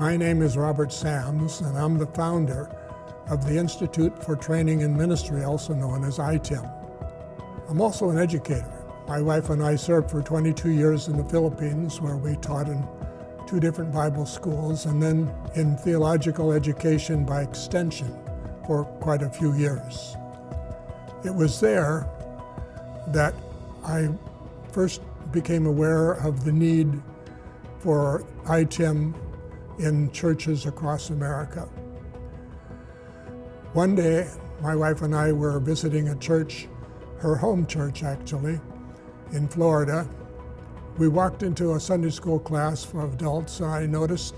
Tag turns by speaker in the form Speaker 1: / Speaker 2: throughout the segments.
Speaker 1: My name is Robert Sams, and I'm the founder of the Institute for Training in Ministry, also known as ITIM. I'm also an educator. My wife and I served for 22 years in the Philippines, where we taught in 2 different Bible schools, and then in theological education by extension for quite a few years. It was there that I first became aware of the need for ITIM in churches across America. One day, my wife and I were visiting a church, her home church actually, in Florida. We walked into a Sunday school class for adults, and I noticed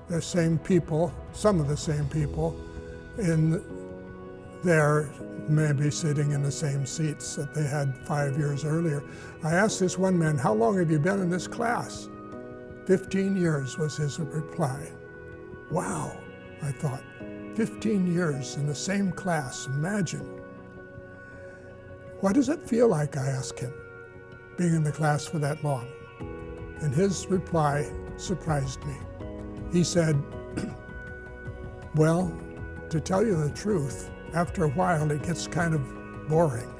Speaker 1: the same people, some of the same people, in there, maybe sitting in the same seats that they had 5 years earlier. I asked this one man, "How long have you been in this class?" 15 years was his reply. Wow, I thought, 15 years in the same class, imagine. What does it feel like, I asked him, being in the class for that long? And his reply surprised me. He said, well, to tell you the truth, after a while it gets kind of boring.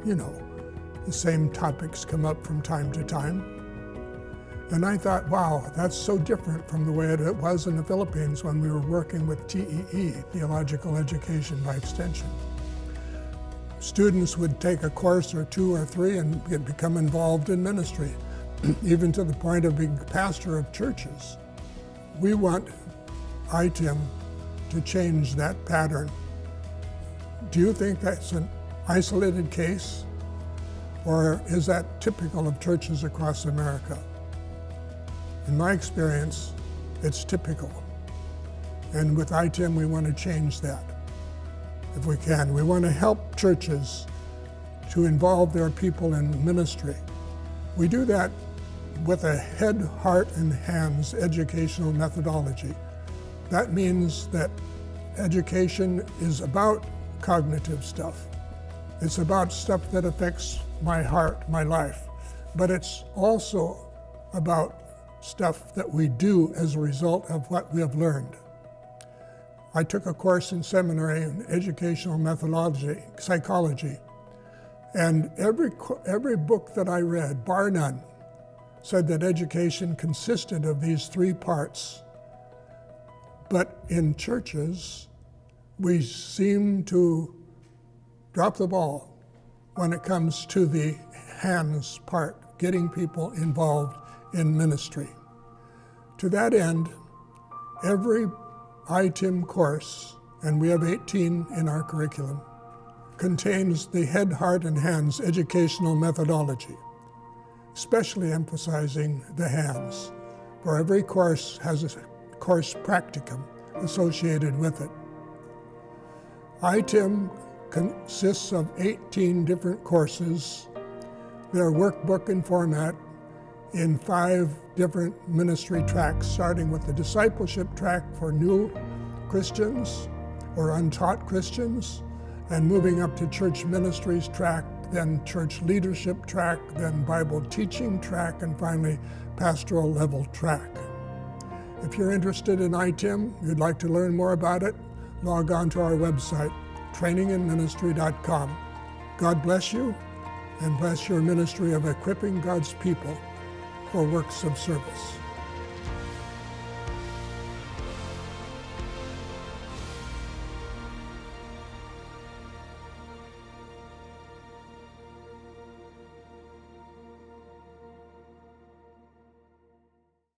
Speaker 1: You know, the same topics come up from time to time. And I thought, wow, that's so different from the way it was in the Philippines when we were working with TEE, Theological Education by Extension. Students would take a course or 2 or 3 and become involved in ministry, even to the point of being pastor of churches. We want ITIM to change that pattern. Do you think that's an isolated case, or is that typical of churches across America? In my experience, it's typical. And with ITIM, we want to change that, if we can. We want to help churches to involve their people in ministry. We do that with a head, heart, and hands educational methodology. That means that education is about cognitive stuff. It's about stuff that affects my heart, my life. But it's also about stuff that we do as a result of what we have learned. I took a course in seminary in educational methodology, psychology, and every book that I read, bar none, said that education consisted of these 3 parts. But in churches, we seem to drop the ball when it comes to the hands part, getting people involved in ministry. To that end, every ITIM course, and we have 18 in our curriculum, contains the head, heart, and hands educational methodology, especially emphasizing the hands, for every course has a course practicum associated with it. ITIM consists of 18 different courses. They're workbook in format in 5 different ministry tracks, starting with the discipleship track for new Christians or untaught Christians, and moving up to church ministries track, then church leadership track, then Bible teaching track, and finally pastoral level track. If you're interested in ITIM, you'd like to learn more about it, log on to our website, traininginministry.com. God bless you, and bless your ministry of equipping God's people for works of service.